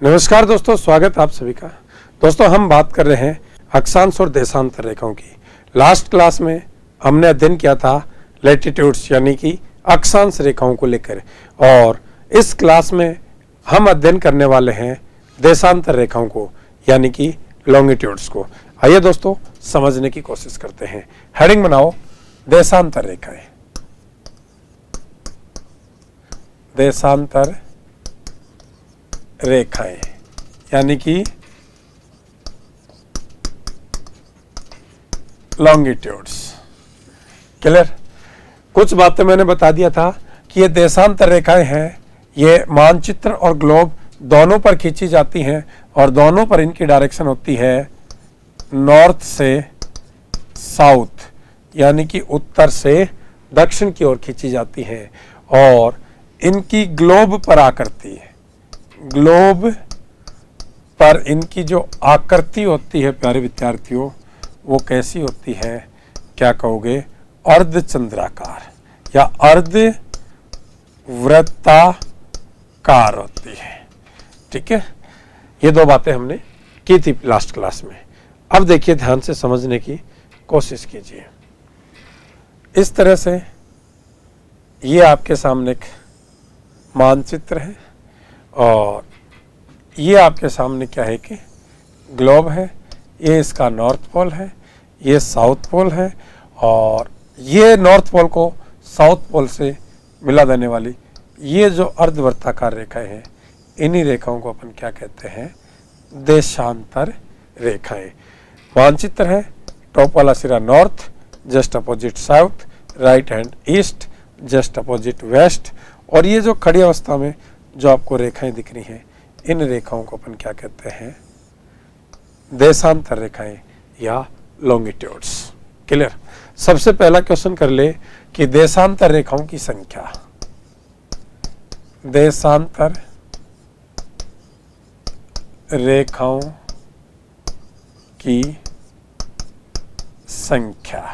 नमस्कार दोस्तों, स्वागत है आप सभी का। दोस्तों, हम बात कर रहे हैं अक्षांश और देशांतर रेखाओं की। लास्ट क्लास में हमने अध्ययन किया था लैटिट्यूड्स यानी कि अक्षांश रेखाओं को लेकर, और इस क्लास में हम अध्ययन करने वाले हैं देशांतर रेखाओं को यानी कि लॉन्गिट्यूड्स को। आइए दोस्तों, समझने की कोशिश करते हैं। हेडिंग बनाओ, देशांतर रेखाएं। देशांतर रेखाएं यानी कि लॉन्गिट्यूड्स। क्लियर? कुछ बातें मैंने बता दिया था कि ये देशांतर रेखाएं हैं, ये मानचित्र और ग्लोब दोनों पर खींची जाती हैं और दोनों पर इनकी डायरेक्शन होती है नॉर्थ से साउथ यानी कि उत्तर से दक्षिण की ओर खींची जाती हैं, और इनकी ग्लोब पर आकृति है। ग्लोब पर इनकी जो आकृति होती है प्यारे विद्यार्थियों, वो कैसी होती है? क्या कहोगे? अर्धचंद्राकार या अर्ध वृत्ताकार होती है। ठीक है, ये दो बातें हमने की थी लास्ट क्लास में। अब देखिए, ध्यान से समझने की कोशिश कीजिए। इस तरह से ये आपके सामने एक मानचित्र है और ये आपके सामने क्या है कि ग्लोब है। ये इसका नॉर्थ पोल है, ये साउथ पोल है, और ये नॉर्थ पोल को साउथ पोल से मिला देने वाली ये जो अर्धवृत्ताकार रेखाएं हैं, इन्हीं रेखाओं को अपन क्या कहते हैं? देशांतर रेखाएं। मानचित्र है, टॉप वाला सिरा north, just opposite south, right hand east, just opposite west, और ये जो खड़ी अवस्था में जो आपको रेखाएं दिख रही हैं, इन रेखाओं को अपन क्या कहते हैं? देशांतर रेखाएं या लॉन्गिट्यूड्स। क्लियर? सबसे पहला क्वेश्चन कर ले कि देशांतर रेखाओं की संख्या। देशांतर रेखाओं की संख्या।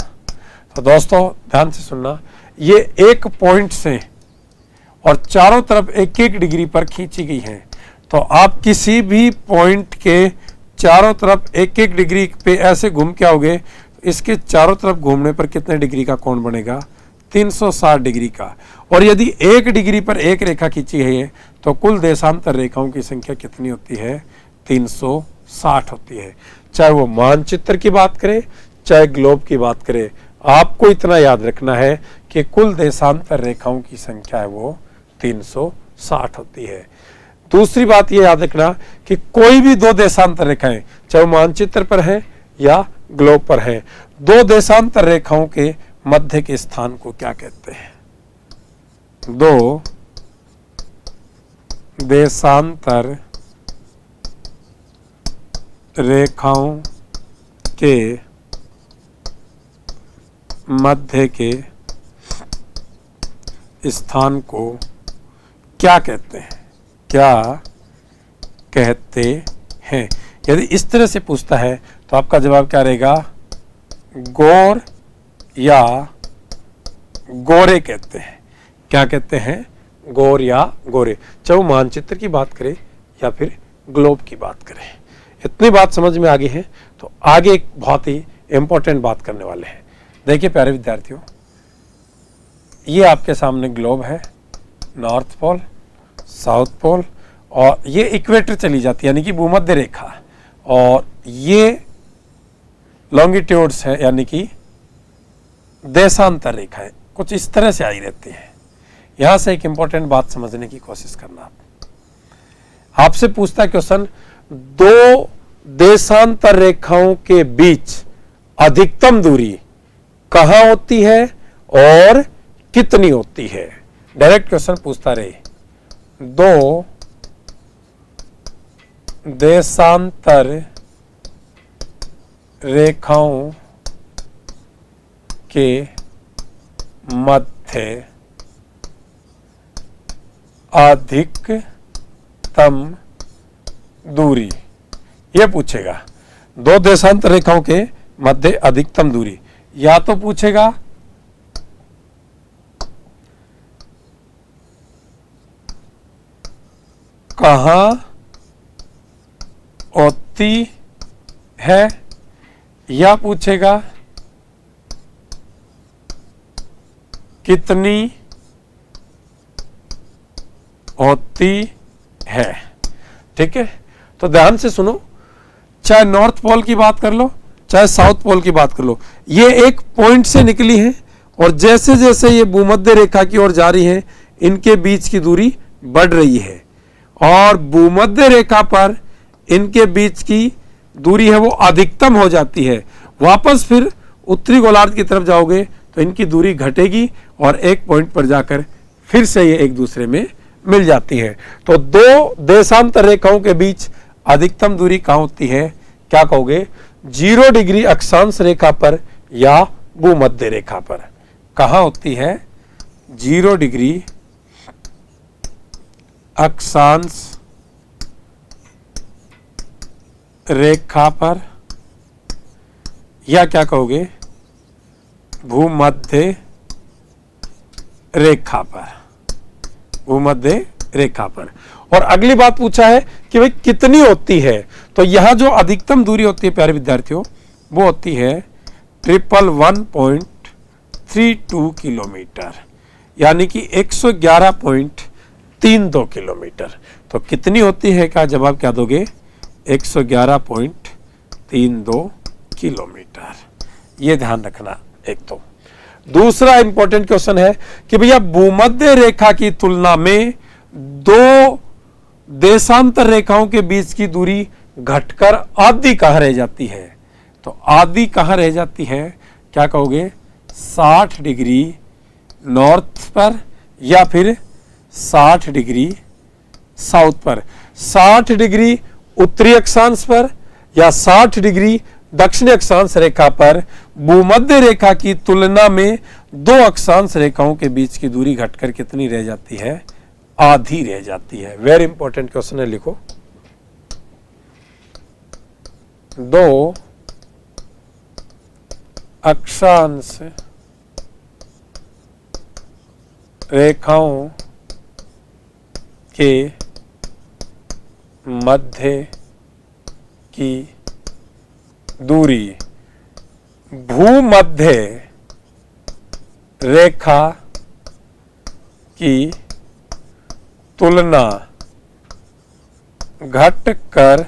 तो दोस्तों ध्यान से सुनना, ये एक पॉइंट से और चारों तरफ एक एक डिग्री पर खींची गई हैं। तो आप किसी भी पॉइंट के चारों तरफ एक एक डिग्री पे ऐसे घूम के आओगे, इसके चारों तरफ घूमने पर कितने डिग्री का कोण बनेगा? 360 डिग्री का। और यदि एक डिग्री पर एक रेखा खींची है तो कुल देशांतर रेखाओं की संख्या कितनी होती है? 360 होती है। चाहे वो मानचित्र की बात करें, चाहे ग्लोब की बात करें, आपको इतना याद रखना है कि कुल देशांतर रेखाओं की संख्या है वो 360 होती है। दूसरी बात ये याद रखना कि कोई भी दो देशांतर रेखाएं, चाहे मानचित्र पर है या ग्लोब पर है, दो देशांतर रेखाओं के मध्य के स्थान को क्या कहते हैं? दो देशांतर रेखाओं के मध्य के स्थान को क्या कहते हैं? क्या कहते हैं? यदि इस तरह से पूछता है तो आपका जवाब क्या रहेगा? गौर या गोरे कहते हैं। क्या कहते हैं? गौर या गोरे। चाहे वो मानचित्र की बात करें या फिर ग्लोब की बात करें। इतनी बात समझ में आ गई है तो आगे एक बहुत ही इंपॉर्टेंट बात करने वाले हैं। देखिए प्यारे विद्यार्थियों, ये आपके सामने ग्लोब है, नॉर्थ पोल, साउथ पोल, और ये इक्वेटर चली जाती है यानी कि भूमध्य रेखा, और ये लॉन्गिट्यूड्स है यानी कि देशांतर रेखा है। कुछ इस तरह से आई रहती है। यहां से एक इंपॉर्टेंट बात समझने की कोशिश करना। आपसे पूछता है क्वेश्चन, दो देशांतर रेखाओं के बीच अधिकतम दूरी कहां होती है और कितनी होती है? डायरेक्ट क्वेश्चन पूछता रहे। दो देशांतर रेखाओं के मध्य अधिकतम दूरी, यह पूछेगा। दो देशांतर रेखाओं के मध्य अधिकतम दूरी, या तो पूछेगा कहां होती है, या पूछेगा कितनी होती है। ठीक है, तो ध्यान से सुनो, चाहे नॉर्थ पोल की बात कर लो चाहे साउथ पोल की बात कर लो, ये एक पॉइंट से निकली है और जैसे जैसे ये भूमध्य रेखा की ओर जा रही है इनके बीच की दूरी बढ़ रही है और भूमध्य रेखा पर इनके बीच की दूरी है वो अधिकतम हो जाती है। वापस फिर उत्तरी गोलार्ध की तरफ जाओगे तो इनकी दूरी घटेगी और एक पॉइंट पर जाकर फिर से ये एक दूसरे में मिल जाती है। तो दो देशांतर रेखाओं के बीच अधिकतम दूरी कहां होती है, क्या कहोगे, 0 डिग्री अक्षांश रेखा पर या भूमध्य रेखा पर। कहां होती है, 0 डिग्री अक्षांश रेखा पर या क्या कहोगे, भूमध्य रेखा पर, भूमध्य रेखा पर। और अगली बात पूछा है कि भाई कितनी होती है, तो यहां जो अधिकतम दूरी होती है प्यारे विद्यार्थियों वो होती है 111.32 किलोमीटर, यानी कि 111.32 किलोमीटर। तो कितनी होती है का जवाब क्या दोगे, 111.32 किलोमीटर। ये ध्यान रखना एक। तो दूसरा इंपॉर्टेंट क्वेश्चन है कि भैया भूमध्य रेखा की तुलना में दो देशांतर रेखाओं के बीच की दूरी घटकर आधी कहां रह जाती है, तो आधी कहां रह जाती है, क्या कहोगे, 60 डिग्री नॉर्थ पर या फिर 60 डिग्री साउथ पर। 60 डिग्री उत्तरी अक्षांश पर या 60 डिग्री दक्षिणी अक्षांश रेखा पर भूमध्य रेखा की तुलना में दो अक्षांश रेखाओं के बीच की दूरी घटकर कितनी रह जाती है, आधी रह जाती है। वेरी इंपॉर्टेंट क्वेश्चन है, लिखो। दो अक्षांश रेखाओं के मध्य की दूरी भूमध्य रेखा की तुलना घटकर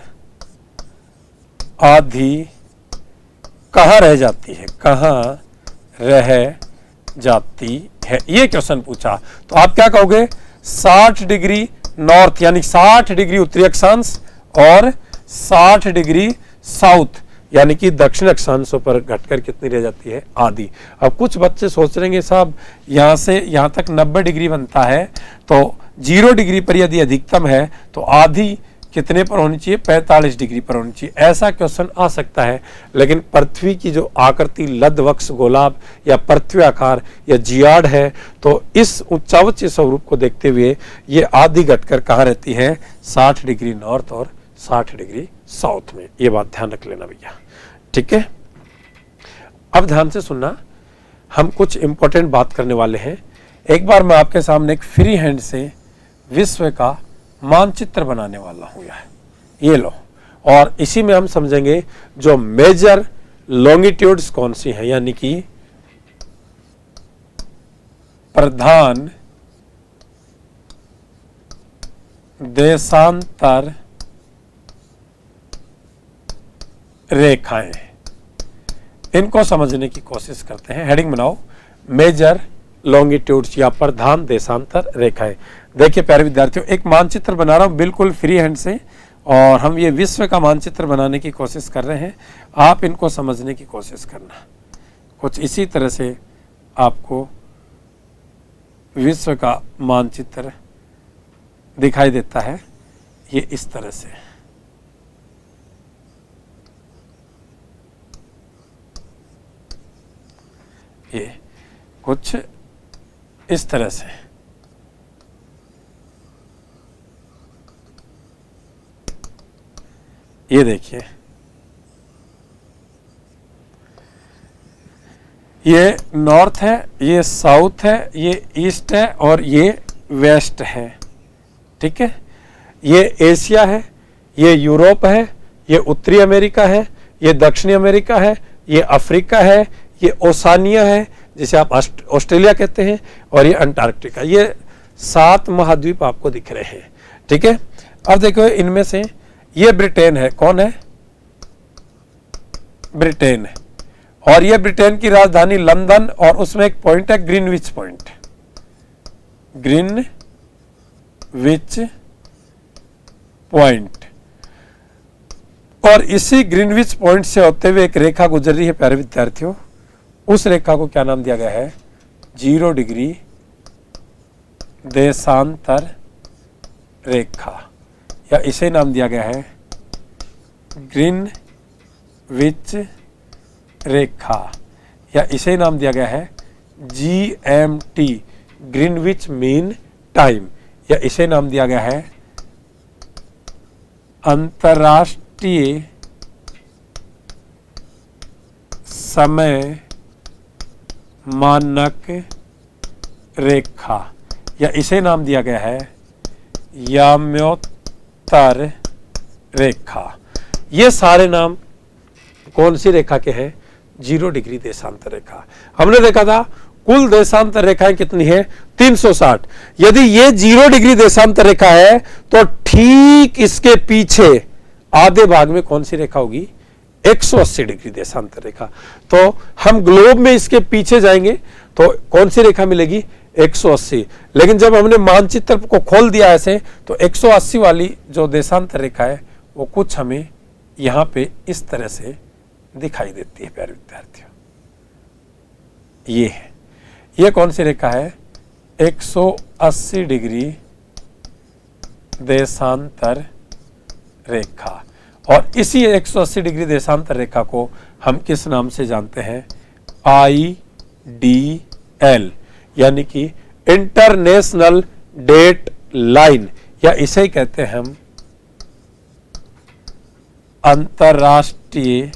आधी कहां रह जाती है, कहां रह जाती है, ये क्वेश्चन पूछा। तो आप क्या कहोगे, 60 डिग्री नॉर्थ यानी 60 डिग्री उत्तरी अक्षांश और 60 डिग्री साउथ यानी कि दक्षिण अक्षांशों पर घटकर कितनी रह जाती है, आधी। अब कुछ बच्चे सोच रहे हैं साहब यहां से यहां तक 90 डिग्री बनता है, तो 0 डिग्री पर यदि अधिकतम है तो आधी कितने पर होनी चाहिए, 45 डिग्री पर होनी चाहिए। ऐसा क्वेश्चन आ सकता है, लेकिन पृथ्वी की जो आकृति लद्धवक्ष गोलाभ या पृथ्वी आकार या जियाड है, तो इस उच्चावच स्वरूप को देखते हुए ये आधी घटकर कहाँ रहती है, 60 डिग्री नॉर्थ और 60 डिग्री साउथ में। ये बात ध्यान रख लेना भैया, ठीक है। अब ध्यान से सुनना, हम कुछ इंपॉर्टेंट बात करने वाले हैं। एक बार मैं आपके सामने एक फ्री हैंड से विश्व का मानचित्र बनाने वाला हूं, ये लो, और इसी में हम समझेंगे जो मेजर लॉन्गिट्यूड्स कौन सी हैं, यानी कि प्रधान देशांतर रेखाएं, इनको समझने की कोशिश करते हैं। हेडिंग बनाओ, मेजर लॉन्गिट्यूड्स या प्रधान देशांतर रेखाएं। देखिए प्यारे विद्यार्थियों, एक मानचित्र बना रहा हूं बिल्कुल फ्री हैंड से, और हम ये विश्व का मानचित्र बनाने की कोशिश कर रहे हैं। आप इनको समझने की कोशिश करना। कुछ इसी तरह से आपको विश्व का मानचित्र दिखाई देता है, ये इस तरह से। ये कुछ इस तरह से, ये देखिए, ये नॉर्थ है, ये साउथ है, ये ईस्ट है और ये वेस्ट है, ठीक है। ये एशिया है, ये यूरोप है, ये उत्तरी अमेरिका है, ये दक्षिणी अमेरिका है, ये अफ्रीका है, ये ओसानिया है जिसे आप ऑस्ट्रेलिया कहते हैं, और ये अंटार्कटिका। ये 7 महाद्वीप आपको दिख रहे हैं। ठीक है, अब देखो इनमें से ये ब्रिटेन है। कौन है? ब्रिटेन है। और ये ब्रिटेन की राजधानी लंदन, और उसमें एक पॉइंट है ग्रीनविच पॉइंट, ग्रीनविच पॉइंट। और इसी ग्रीनविच पॉइंट से होते हुए एक रेखा गुजर रही है प्यारे विद्यार्थियों। उस रेखा को क्या नाम दिया गया है? 0 डिग्री देशांतर रेखा, या इसे नाम दिया गया है ग्रीनविच रेखा, या इसे नाम दिया गया है GMT, ग्रीनविच मीन टाइम, या इसे नाम दिया गया है अंतर्राष्ट्रीय समय मानक रेखा, या इसे नाम दिया गया है याम्योत्तर रेखा। ये सारे नाम कौन सी रेखा के हैं? 0 डिग्री देशांतर रेखा। हमने देखा था कुल देशांतर रेखाएं कितनी है? 360। यदि ये 0 डिग्री देशांतर रेखा है तो ठीक इसके पीछे आधे भाग में कौन सी रेखा होगी? 180 डिग्री देशांतर रेखा। तो हम ग्लोब में इसके पीछे जाएंगे तो कौन सी रेखा मिलेगी? 180। लेकिन जब हमने मानचित्र को खोल दिया ऐसे तो 180 वाली जो देशांतर रेखा है वो कुछ हमें यहां पे इस तरह से दिखाई देती है प्यारे विद्यार्थियों। ये है, ये कौन सी रेखा है? 180 डिग्री देशांतर रेखा। और इसी 180 डिग्री देशांतर रेखा को हम किस नाम से जानते हैं? IDL, यानी कि इंटरनेशनल डेट लाइन, या इसे ही कहते हैं हम अंतर्राष्ट्रीय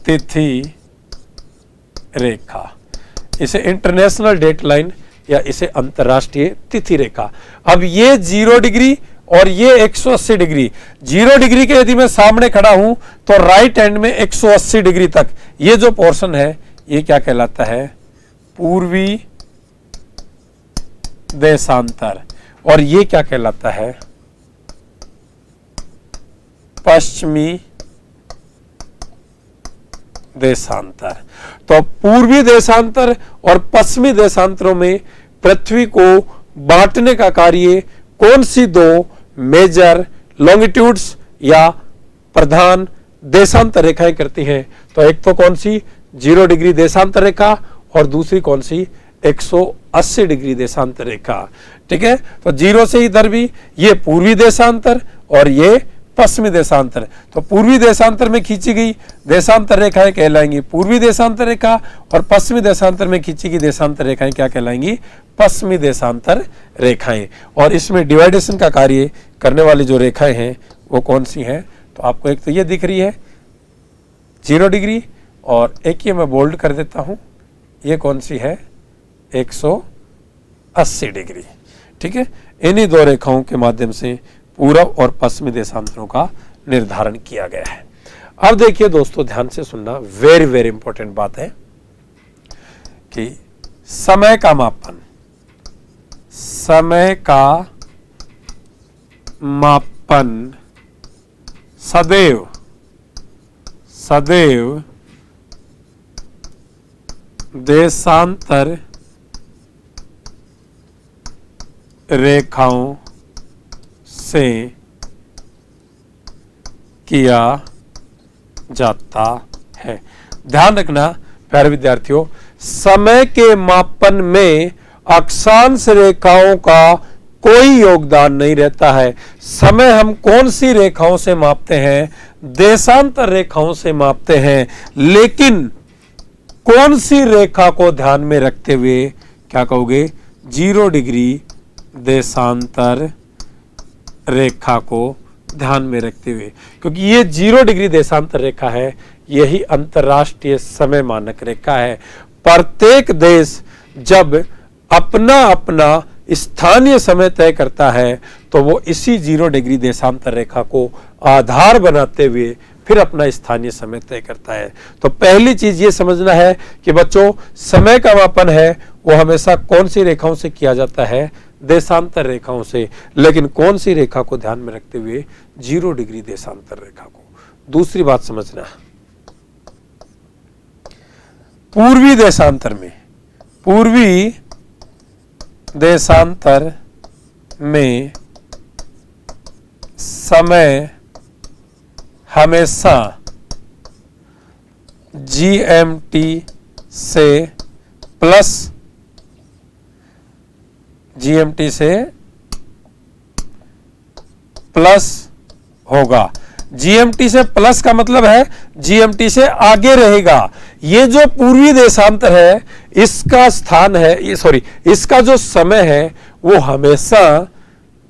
तिथि रेखा। इसे इंटरनेशनल डेट लाइन या इसे अंतर्राष्ट्रीय तिथि रेखा। अब ये 0 डिग्री और ये 180 डिग्री, 0 डिग्री के यदि मैं सामने खड़ा हूं तो राइट हैंड में 180 डिग्री तक ये जो पोर्शन है ये क्या कहलाता है? पूर्वी देशांतर। और ये क्या कहलाता है? पश्चिमी देशांतर। तो पूर्वी देशांतर और पश्चिमी देशांतरों में पृथ्वी को बांटने का कार्य कौन सी 2 मेजर लॉन्गिट्यूड्स या प्रधान देशांतर रेखाएं करती हैं? तो एक तो कौन सी? 0 डिग्री देशांतर रेखा, और दूसरी कौन सी? 180 डिग्री देशांतर रेखा। ठीक है, तो 0 से इधर भी ये पूर्वी देशांतर और ये पश्चिमी देशांतर। तो पूर्वी देशांतर में खींची गई देशांतर रेखाएं कहलाएंगी पूर्वी देशांतर रेखा, और पश्चिमी देशांतर में खींची गई देशांतर रेखाएं क्या कहलाएंगी? पश्चिमी देशांतर रेखाएं। और इसमें डिवाइडेशन का कार्य करने वाली जो रेखाएं हैं वो कौन सी हैं? तो आपको एक तो ये दिख रही है 0 डिग्री, और एक ये मैं बोल्ड कर देता हूं, ये कौन सी है? 180 डिग्री। ठीक है, इन्हीं 2 रेखाओं के माध्यम से पूर्व और पश्चिमी देशांतरों का निर्धारण किया गया है। अब देखिए दोस्तों, ध्यान से सुनना, वेरी वेरी इंपॉर्टेंट बात है कि समय का मापन, समय का मापन सदैव सदैव देशांतर रेखाओं से किया जाता है। ध्यान रखना प्यारे विद्यार्थियों, समय के मापन में अक्षांश रेखाओं का कोई योगदान नहीं रहता है। समय हम कौन सी रेखाओं से मापते हैं? देशांतर रेखाओं से मापते हैं। लेकिन कौन सी रेखा को ध्यान में रखते हुए? क्या कहोगे? 0 डिग्री देशांतर रेखा को ध्यान में रखते हुए, क्योंकि ये 0 डिग्री देशांतर रेखा है, यही अंतर्राष्ट्रीय समय मानक रेखा है। प्रत्येक देश जब अपना अपना स्थानीय समय तय करता है तो वो इसी 0 डिग्री देशांतर रेखा को आधार बनाते हुए फिर अपना स्थानीय समय तय करता है। तो पहली चीज ये समझना है कि बच्चों, समय का मापन है वो हमेशा कौन सी रेखाओं से किया जाता है? देशांतर रेखाओं से। लेकिन कौन सी रेखा को ध्यान में रखते हुए? 0 डिग्री देशांतर रेखा को। दूसरी बात समझना, पूर्वी देशांतर में समय हमेशा GMT से प्लस होगा। GMT से प्लस का मतलब है GMT से आगे रहेगा। ये जो पूर्वी देशांतर है इसका स्थान है, इसका जो समय है वो हमेशा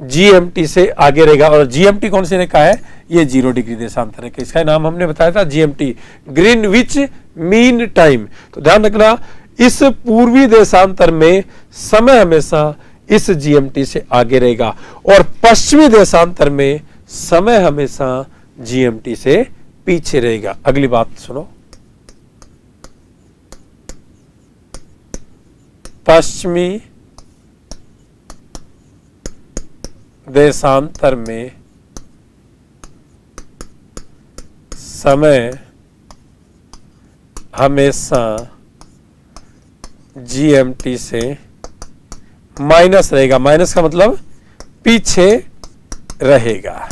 GMT से आगे रहेगा। और GMT कौन सी रेखा है? ये 0 डिग्री देशांतर है। इसका नाम हमने बताया था GMT, ग्रीनविच मीन टाइम। तो ध्यान रखना, इस पूर्वी देशांतर में समय हमेशा इस GMT से आगे रहेगा और पश्चिमी देशांतर में समय हमेशा GMT से पीछे रहेगा। अगली बात सुनो, पश्चिमी देशांतर में समय हमेशा GMT से माइनस रहेगा। माइनस का मतलब पीछे रहेगा।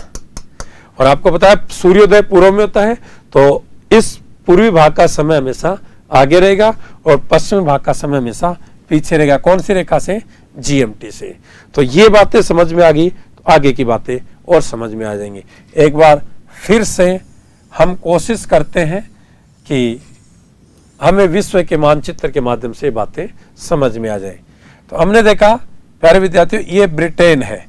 और आपको पता है सूर्योदय पूर्व में होता है, तो इस पूर्वी भाग का समय हमेशा आगे रहेगा और पश्चिमी भाग का समय हमेशा पीछे रहेगा। कौन सी रेखा से? GMT से। तो ये बातें समझ में आ गई तो आगे की बातें और समझ में आ जाएंगी। एक बार फिर से हम कोशिश करते हैं कि हमें विश्व के मानचित्र के माध्यम से बातें समझ में आ जाए। तो हमने देखा प्यारे विद्यार्थियों, ये ब्रिटेन है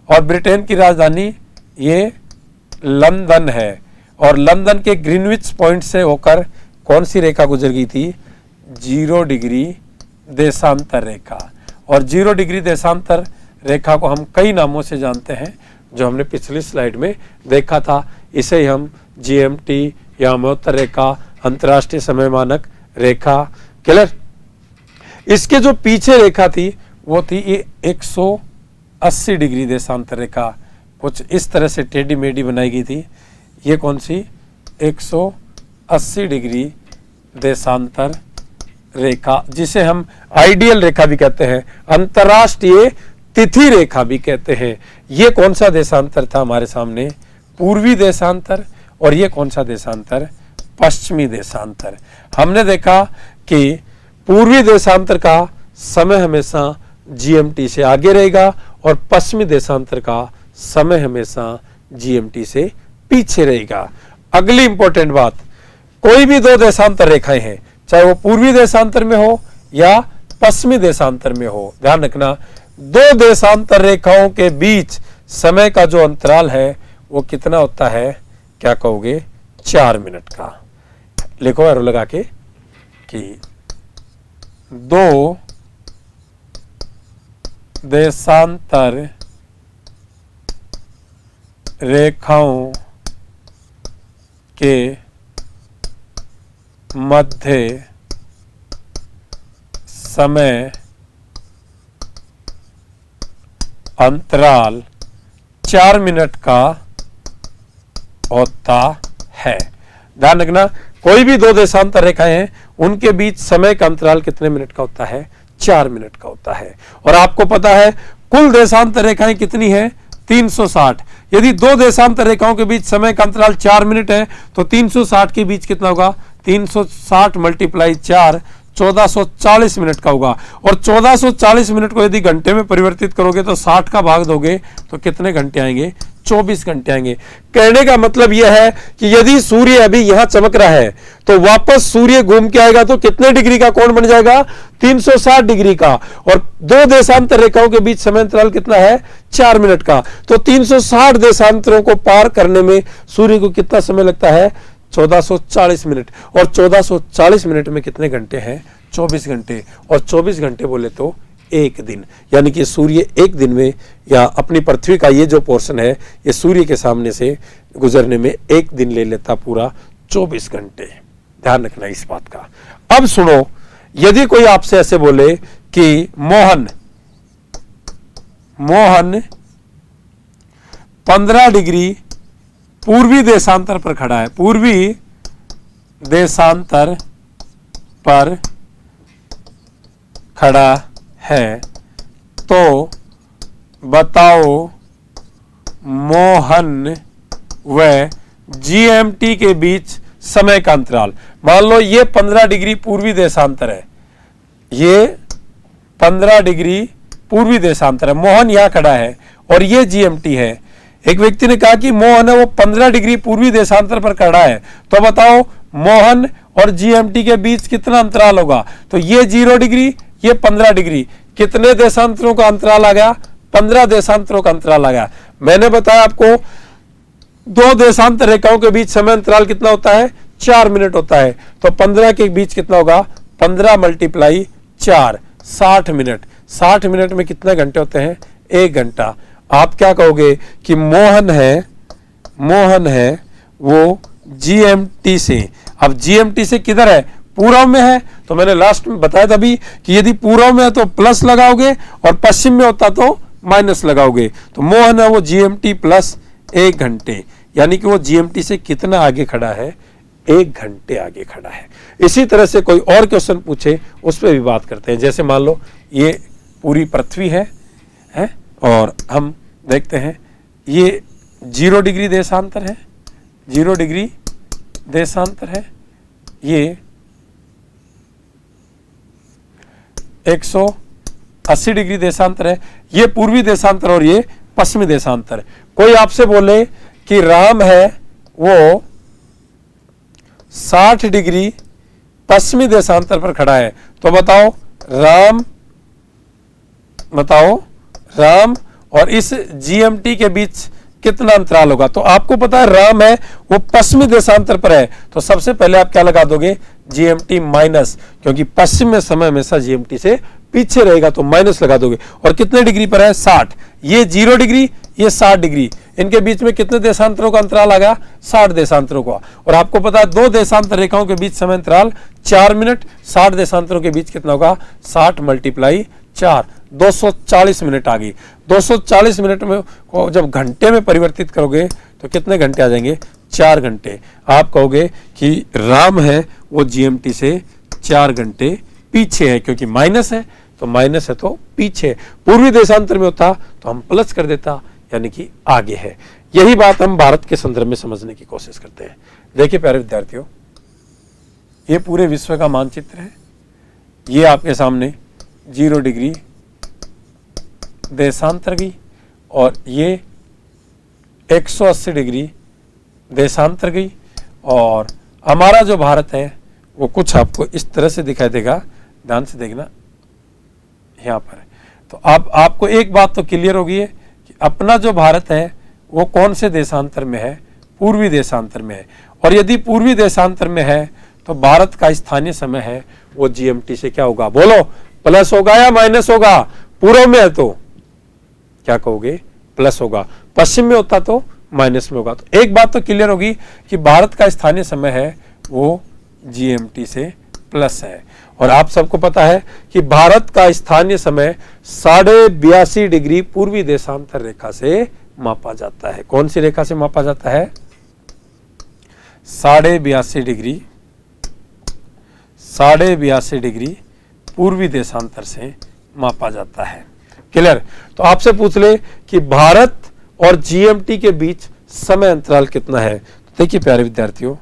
और ब्रिटेन की राजधानी ये लंदन है और लंदन के ग्रीनविच पॉइंट से होकर कौन सी रेखा गुजर गई थी? 0 डिग्री देशांतर रेखा। और 0 डिग्री देशांतर रेखा को हम कई नामों से जानते हैं जो हमने पिछली स्लाइड में देखा था। इसे ही हम GMT या मयोत्तर रेखा, अंतर्राष्ट्रीय समय मानक रेखा, क्लियर। इसके जो पीछे रेखा थी वो थी ये 180 डिग्री देशांतर रेखा, कुछ इस तरह से टेढ़ी मेढ़ी बनाई गई थी। ये कौन सी? 180 डिग्री देशांतर रेखा, जिसे हम आइडियल रेखा भी कहते हैं, अंतर्राष्ट्रीय तिथि रेखा भी कहते हैं। ये कौन सा देशांतर था हमारे सामने? पूर्वी देशांतर। और ये कौन सा देशांतर? पश्चिमी देशांतर। हमने देखा कि पूर्वी देशांतर का समय हमेशा GMT से आगे रहेगा और पश्चिमी देशांतर का समय हमेशा GMT से पीछे रहेगा। अगली इंपॉर्टेंट बात, कोई भी 2 देशांतर रेखाएं हैं, चाहे वो पूर्वी देशांतर में हो या पश्चिमी देशांतर में हो, ध्यान रखना 2 देशांतर रेखाओं के बीच समय का जो अंतराल है वो कितना होता है? क्या कहोगे? 4 मिनट का। लिखो एरो लगा के कि 2 देशांतर रेखाओं के मध्य समय अंतराल 4 मिनट का होता है। ध्यान रखना, कोई भी 2 देशांतर रेखाएं हैं उनके बीच समय का अंतराल कितने मिनट का होता है? 4 मिनट का होता है। और आपको पता है कुल देशांतर रेखाएं कितनी है? 360। यदि 2 देशांतर रेखाओं के बीच समय का अंतराल 4 मिनट है तो 360 के बीच कितना होगा? 360 × 4 1440 मिनट का होगा। और 1440 मिनट को यदि घंटे में परिवर्तित करोगे तो 60 का भाग दोगे तो कितने घंटे आएंगे? 24 घंटे आएंगे। कहने का मतलब यह है कि यदि सूर्य अभी यहां चमक रहा है तो वापस सूर्य घूम के आएगा तो कितने डिग्री का कोण बन जाएगा? 360 डिग्री का। और 2 देशांतर रेखाओं के बीच समय अंतराल कितना है? 4 मिनट का। तो 360 देशांतरों को पार करने में सूर्य को कितना समय लगता है? 1440 मिनट। और 1440 मिनट में कितने घंटे हैं? 24 घंटे। और 24 घंटे बोले तो 1 दिन, यानी कि सूर्य एक दिन में या अपनी पृथ्वी का ये जो पोर्शन है ये सूर्य के सामने से गुजरने में 1 दिन ले लेता पूरा 24 घंटे। ध्यान रखना इस बात का। अब सुनो, यदि कोई आपसे ऐसे बोले कि मोहन 15 डिग्री पूर्वी देशांतर पर खड़ा है, पूर्वी देशांतर पर खड़ा है, तो बताओ मोहन व जीएमटी के बीच समय का अंतराल। मान लो ये 15 डिग्री पूर्वी देशांतर है, ये 15 डिग्री पूर्वी देशांतर है, मोहन यहां खड़ा है और ये जीएमटी है। एक व्यक्ति ने कहा कि मोहन है वो 15 डिग्री पूर्वी देशांतर पर खड़ा है, तो बताओ मोहन और जीएमटी के बीच कितना अंतराल होगा। तो ये 0 डिग्री, ये 15 डिग्री, कितने देशांतरों का अंतराल आ गया? 15 देशांतरों का अंतराल आ गया। मैंने बताया आपको 2 देशांतर रेखाओं के बीच समय अंतराल कितना होता है? 4 मिनट होता है। तो 15 के बीच कितना होगा? 15 × 4 60 मिनट। 60 मिनट में कितने घंटे होते हैं? 1 घंटा। आप क्या कहोगे कि मोहन है वो जीएमटी से। अब जीएमटी से किधर है? पूर्व में है। तो मैंने लास्ट में बताया था अभी कि यदि पूर्व में है तो प्लस लगाओगे और पश्चिम में होता तो माइनस लगाओगे। तो मोहन है वो जीएमटी प्लस 1 घंटे, यानी कि वो जीएमटी से कितना आगे खड़ा है? 1 घंटे आगे खड़ा है। इसी तरह से कोई और क्वेश्चन पूछे उस पर भी बात करते हैं। जैसे मान लो ये पूरी पृथ्वी है और हम देखते हैं ये 0 डिग्री देशांतर है, 0 डिग्री देशांतर है, ये 180 डिग्री देशांतर है, ये पूर्वी देशांतर और ये पश्चिमी देशांतर। कोई आपसे बोले कि राम है वो 60 डिग्री पश्चिमी देशांतर पर खड़ा है, तो बताओ राम और इस जीएमटी के बीच कितना अंतराल होगा। तो आपको पता है राम है वो पश्चिमी देशांतर पर है, तो सबसे पहले आप क्या लगा दोगे? जीएमटी माइनस, क्योंकि पश्चिम में समय हमेशा जीएमटी से पीछे रहेगा, तो माइनस लगा दोगे। और कितने डिग्री पर है? 60। ये 0 डिग्री, ये 60 डिग्री, इनके बीच में कितने देशांतरों का अंतराल आ गया? 60 देशांतरों का। और आपको पता है 2 देशांतर रेखाओं के बीच समय अंतराल 4 मिनट, 60 देशांतरों के बीच कितना होगा? 60 × 4 240 मिनट आ गई। 240 मिनट में को जब घंटे में परिवर्तित करोगे तो कितने घंटे आ जाएंगे? 4 घंटे। आप कहोगे कि राम है वो जीएमटी से 4 घंटे पीछे है, क्योंकि माइनस है, तो माइनस है तो पीछे। पूर्वी देशांतर में होता तो हम प्लस कर देता, यानी कि आगे है। यही बात हम भारत के संदर्भ में समझने की कोशिश करते हैं। देखिए प्यारे विद्यार्थियों, ये पूरे विश्व का मानचित्र है। ये आपके सामने 0 डिग्री देशांतर गई और ये 180 डिग्री देशांतर गई। और हमारा जो भारत है वो कुछ आपको इस तरह से दिखाई देगा, ध्यान से देखना यहाँ पर। तो अब आपको एक बात तो क्लियर होगी है कि अपना जो भारत है वो कौन से देशांतर में है? पूर्वी देशांतर में है। और यदि पूर्वी देशांतर में है तो भारत का स्थानीय समय है वो जीएमटी से क्या होगा? बोलो, प्लस होगा या माइनस होगा? पूर्व में है तो क्या कहोगे? प्लस होगा। पश्चिम में होता तो माइनस में होगा। तो एक बात तो क्लियर होगी कि भारत का स्थानीय समय है वो जीएमटी से प्लस है। और आप सबको पता है कि भारत का स्थानीय समय 82.5 डिग्री पूर्वी देशांतर रेखा से मापा जाता है। कौन सी रेखा से मापा जाता है? 82.5 डिग्री पूर्वी देशांतर से मापा जाता है। क्लियर? तो आपसे पूछ ले कि भारत और जीएमटी के बीच समय अंतराल कितना है। तो देखिए प्यारे विद्यार्थियों,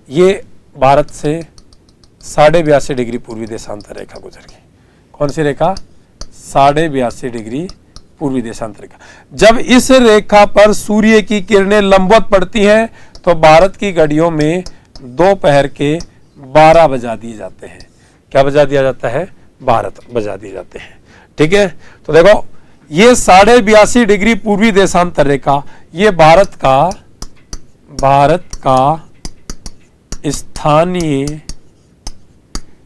ये भारत से 82.5 डिग्री पूर्वी देशांतर रेखा गुजर गई। कौन सी रेखा? 82.5 डिग्री पूर्वी देशांतर रेखा। जब इस रेखा पर सूर्य की किरणें लंबवत पड़ती हैं तो भारत की घड़ियों में दोपहर के 12 बजा दिए जाते हैं। क्या बजा दिया जाता है? भारत बजा दिए जाते हैं। ठीक है, तो देखो ये 82.5 डिग्री पूर्वी देशांतर रेखा, ये भारत का स्थानीय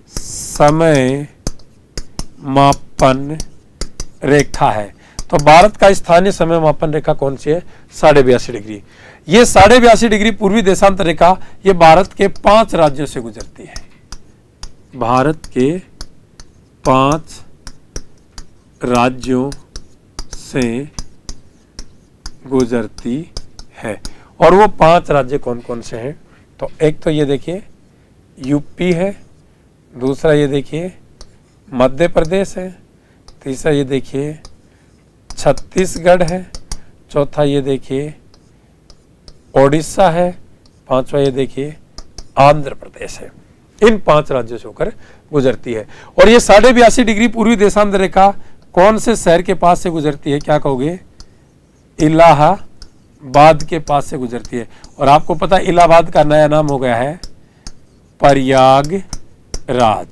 समय मापन रेखा है। तो भारत का स्थानीय समय मापन रेखा कौन सी है? 82.5 डिग्री। ये 82.5 डिग्री पूर्वी देशांतर रेखा ये भारत के 5 राज्यों से गुजरती है। भारत के 5 राज्यों से गुजरती है। और वो 5 राज्य कौन कौन से हैं? तो एक तो ये देखिए यूपी है, दूसरा ये देखिए मध्य प्रदेश है, तीसरा ये देखिए छत्तीसगढ़ है, चौथा ये देखिए ओडिशा है, पांचवा ये देखिए आंध्र प्रदेश है। इन 5 राज्यों से होकर गुजरती है। और ये 82.5 डिग्री पूर्वी देशांतर रेखा कौन से शहर के पास से गुजरती है? क्या कहोगे? इलाहाबाद के पास से गुजरती है। और आपको पता है इलाहाबाद का नया नाम हो गया है प्रयागराज।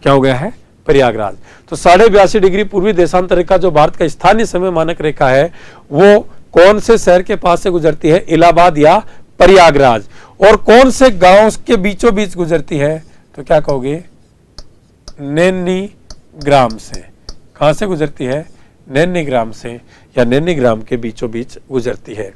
क्या हो गया है? प्रयागराज। तो 82.5 डिग्री पूर्वी देशांतर रेखा जो भारत का स्थानीय समय मानक रेखा है वो कौन से शहर के पास से गुजरती है? इलाहाबाद या प्रयागराज। और कौन से गांव के बीचों बीच गुजरती है? तो क्या कहोगे? नैनीग्राम से। कहां से गुजरती है? नैनीग्राम से या नैनीग्राम के बीचों बीच गुजरती है।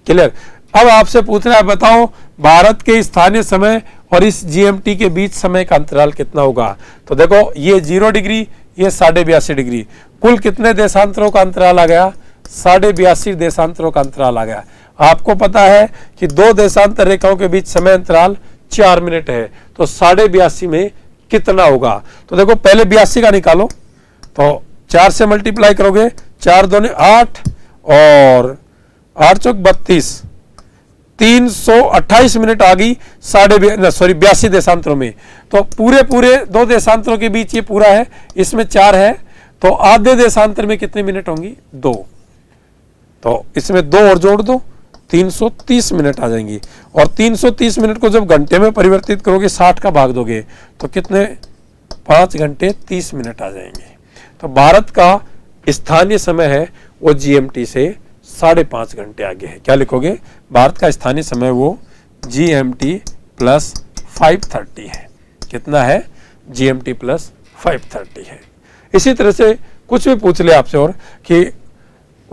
क्लियर? अब आपसे पूछ रहा है बताओ भारत के स्थानीय समय और इस जीएमटी के बीच समय का अंतराल कितना होगा? तो देखो ये 0 डिग्री, ये 82.5 डिग्री, कुल कितने देशांतरों का अंतराल आ गया? 82.5 देशांतरों का अंतराल आ गया। आपको पता है कि 2 देशांतर रेखाओं के बीच समय अंतराल 4 मिनट है। तो 82.5 में कितना होगा? तो देखो पहले 82 का निकालो, तो 4 से मल्टीप्लाई करोगे, 4 दूने 8 और 8 चौक 32, 328 मिनट आ गई 82 देशांतरों में। तो पूरे 2 देशांतरों के बीच ये पूरा है, इसमें 4 है, तो आधे देशांतर में कितने मिनट होंगी? 2। तो इसमें 2 और जोड़ दो, 330 मिनट आ जाएंगी। और 330 मिनट को जब घंटे में परिवर्तित करोगे, 60 का भाग दोगे तो कितने? 5 घंटे 30 मिनट आ जाएंगे। तो भारत का स्थानीय समय है वो जीएमटी से 5.5 घंटे आगे है। क्या लिखोगे? भारत का स्थानीय समय वो जीएमटी प्लस 5:30 है। कितना है? जीएमटी प्लस 5:30 है। इसी तरह से कुछ भी पूछ ले आपसे और कि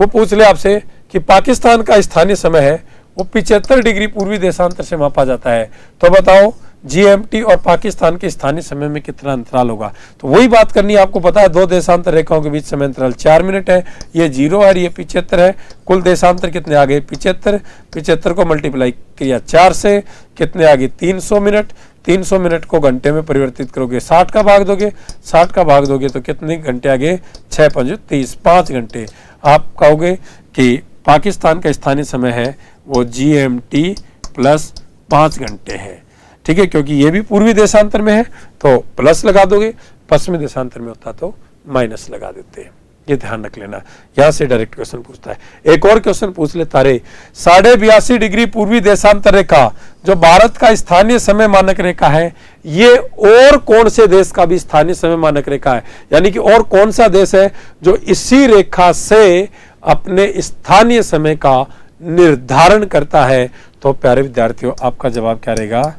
वो पूछ ले आपसे कि पाकिस्तान का स्थानीय समय है वो 75 डिग्री पूर्वी देशांतर से मापा जाता है। तो बताओ जीएमटी और पाकिस्तान के स्थानीय समय में कितना अंतराल होगा? तो वही बात करनी है। आपको पता है 2 देशांतर रेखाओं के बीच समय अंतराल 4 मिनट है। ये 0 है, ये 75 है। कुल देशांतर कितने आ गए? 75। 75 को मल्टीप्लाई किया 4 से, कितने आ गए? 300 मिनट। 300 मिनट को घंटे में परिवर्तित करोगे, 60 का भाग दोगे, 60 का भाग दोगे तो कितने घंटे आ गए? 6 5 30, 5 घंटे। आप कहोगे कि पाकिस्तान का स्थानीय समय है वो जीएमटी प्लस 5 घंटे है। ठीक है, क्योंकि ये भी पूर्वी देशांतर में है तो प्लस लगा दोगे, पश्चिमी देशांतर में होता तो माइनस लगा देते हैं। ये ध्यान रख लेना। यहां से डायरेक्ट क्वेश्चन पूछता है। एक और क्वेश्चन पूछ लेता रे, 82.5 डिग्री पूर्वी देशांतर रेखा जो भारत का स्थानीय समय मानक रेखा है, ये और कौन से देश का भी स्थानीय समय मानक रेखा है? यानी कि और कौन सा देश है जो इसी रेखा से अपने स्थानीय समय का निर्धारण करता है? तो प्यारे विद्यार्थियों आपका जवाब क्या रहेगा?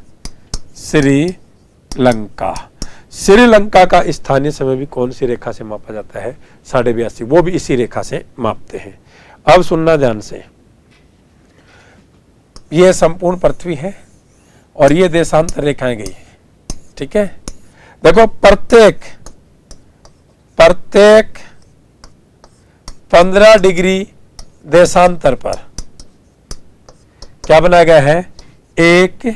श्रीलंका। श्रीलंका का स्थानीय समय भी कौन सी रेखा से मापा जाता है? 82.5। वो भी इसी रेखा से मापते हैं। अब सुनना ध्यान से, यह संपूर्ण पृथ्वी है और ये देशांतर रेखाएं गई है। ठीक है, देखो प्रत्येक 15 डिग्री देशांतर पर क्या बनाया गया है? एक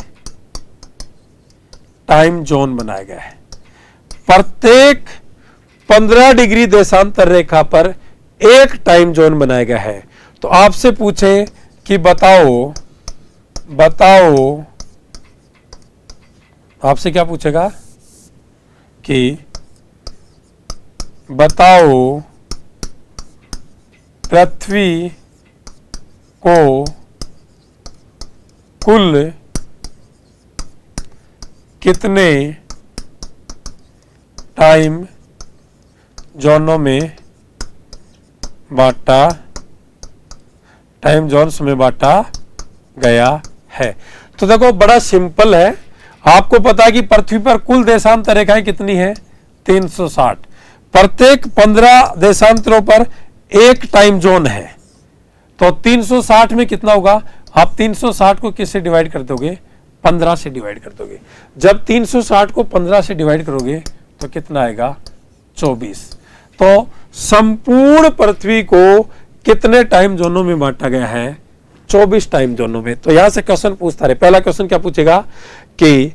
टाइम जोन बनाया गया है। प्रत्येक 15 डिग्री देशांतर रेखा पर एक टाइम जोन बनाया गया है। तो आपसे पूछें कि बताओ आपसे क्या पूछेगा कि बताओ पृथ्वी को कुल कितने टाइम जोनों में बांटा गया है? तो देखो बड़ा सिंपल है। आपको पता है कि पृथ्वी पर कुल देशांतर रेखाएं कितनी है? 360। प्रत्येक 15 देशांतरों पर एक टाइम जोन है, तो 360 में कितना होगा? आप 360 को किससे डिवाइड कर दोगे? 15 से डिवाइड कर दोगे। जब 360 को 15 से डिवाइड करोगे तो कितना आएगा? 24। तो संपूर्ण पृथ्वी को कितने टाइम जोनों में बांटा गया है? 24 टाइम जोनों में। तो यहां से क्वेश्चन पूछता रहे, पहला क्वेश्चन क्या पूछेगा कि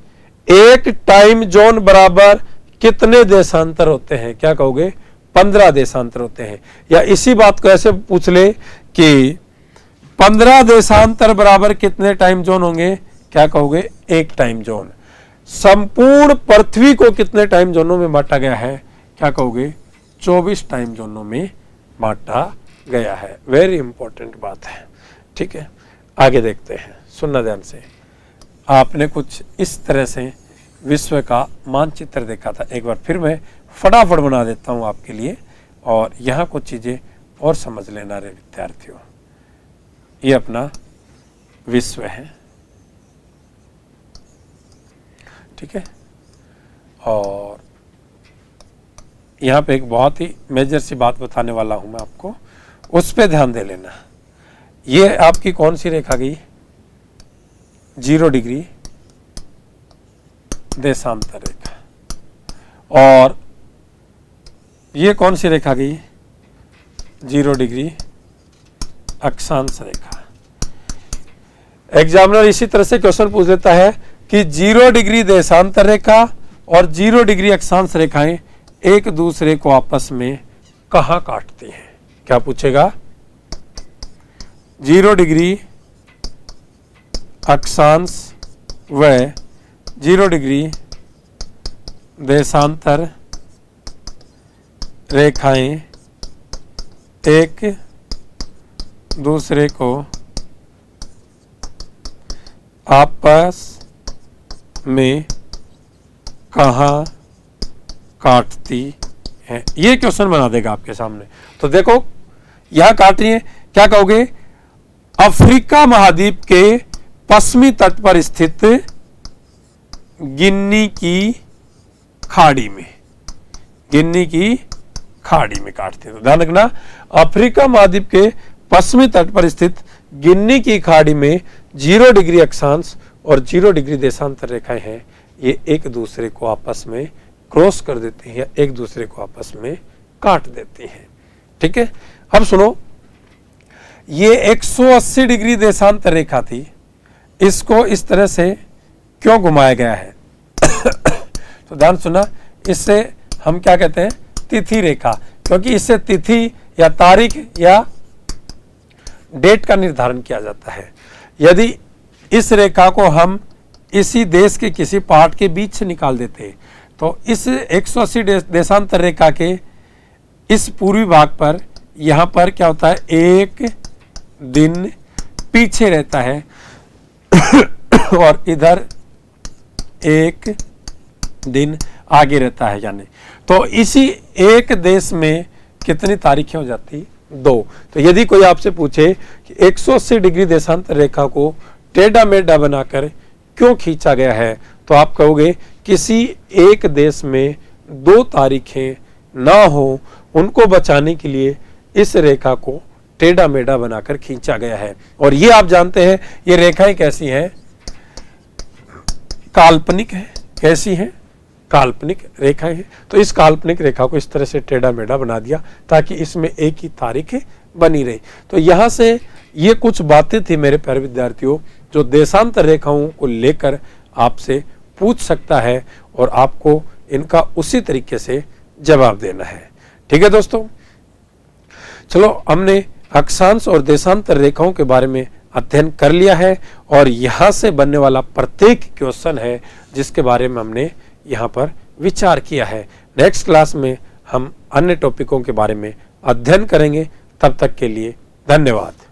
एक टाइम जोन बराबर कितने देशांतर होते हैं? क्या कहोगे? 15 देशांतर होते हैं। या इसी बात को ऐसे पूछ ले कि 15 देशांतर बराबर कितने टाइम जोन होंगे? क्या कहोगे? एक टाइम जोन। संपूर्ण पृथ्वी को कितने टाइम जोनों में बांटा गया है? क्या कहोगे? 24 टाइम जोनों में बांटा गया है। वेरी इंपॉर्टेंट बात है। ठीक है, आगे देखते हैं, सुनना ध्यान से। आपने कुछ इस तरह से विश्व का मानचित्र देखा था। एक बार फिर मैं फटाफट बना देता हूं आपके लिए, और यहाँ कुछ चीजें और समझ लेना रे विद्यार्थियों। ये अपना विश्व है, ठीक है, और यहाँ पे एक बहुत ही मेजर सी बात बताने वाला हूं मैं आपको, उस पे ध्यान दे लेना। ये आपकी कौन सी रेखा गई? 0 डिग्री देशांतर रेखा। और ये कौन सी रेखा गई? 0 डिग्री अक्षांश रेखा। एग्जामिनर इसी तरह से क्वेश्चन पूछ लेता है कि 0 डिग्री देशांतर रेखा और 0 डिग्री अक्षांश रेखाएं एक दूसरे को आपस में कहां काटती हैं? क्या पूछेगा? 0 डिग्री अक्षांश व 0 डिग्री देशांतर रेखाएं एक दूसरे को आपस में कहाँ काटती है? ये क्वेश्चन बना देगा आपके सामने। तो देखो यहां काट रही है, क्या कहोगे? अफ्रीका महाद्वीप के पश्चिमी तट पर स्थित गिन्नी की खाड़ी में, गिन्नी की खाड़ी में काटते हैं। तो ध्यान रखना, अफ्रीका महाद्वीप के पश्चिमी तट पर स्थित गिन्नी की खाड़ी में 0 डिग्री अक्षांश और 0 डिग्री देशांतर रेखाएं हैं। ये एक दूसरे को आपस में क्रॉस कर देती हैं या एक दूसरे को आपस में काट देती हैं। ठीक है, अब सुनो, ये 180 डिग्री देशांतर रेखा थी, इसको इस तरह से क्यों घुमाया गया है? तो ध्यान सुना, इससे हम क्या कहते हैं? तिथि रेखा, क्योंकि इससे तिथि या तारीख या डेट का निर्धारण किया जाता है। यदि इस रेखा को हम इसी देश के किसी पार्ट के बीच से निकाल देते तो इस 180 देशांतर रेखा के इस पूर्वी भाग पर यहाँ पर क्या होता है? एक दिन पीछे रहता है और इधर एक दिन आगे रहता है। यानी तो इसी एक देश में कितनी तारीखें हो जाती? 2। तो यदि कोई आपसे पूछे कि 180 डिग्री देशांतर रेखा को टेढ़ा मेढ़ा बनाकर क्यों खींचा गया है, तो आप कहोगे किसी एक देश में 2 तारीखें ना हो, उनको बचाने के लिए इस रेखा को टेढ़ा मेढ़ा बनाकर खींचा गया है। और ये आप जानते हैं, ये रेखाएं कैसी हैं? काल्पनिक है। कैसी हैं? काल्पनिक रेखाएं हैं। तो इस काल्पनिक रेखा को इस तरह से टेढ़ा मेढ़ा बना दिया ताकि इसमें एक ही तारीख बनी रही। तो यहां से ये कुछ बातें थी मेरे प्यारे विद्यार्थियों, जो देशांतर रेखाओं को लेकर आपसे पूछ सकता है और आपको इनका उसी तरीके से जवाब देना है। ठीक है दोस्तों, चलो हमने अक्षांश और देशांतर रेखाओं के बारे में अध्ययन कर लिया है और यहाँ से बनने वाला प्रत्येक क्वेश्चन है जिसके बारे में हमने यहाँ पर विचार किया है। नेक्स्ट क्लास में हम अन्य टॉपिकों के बारे में अध्ययन करेंगे। तब तक के लिए धन्यवाद।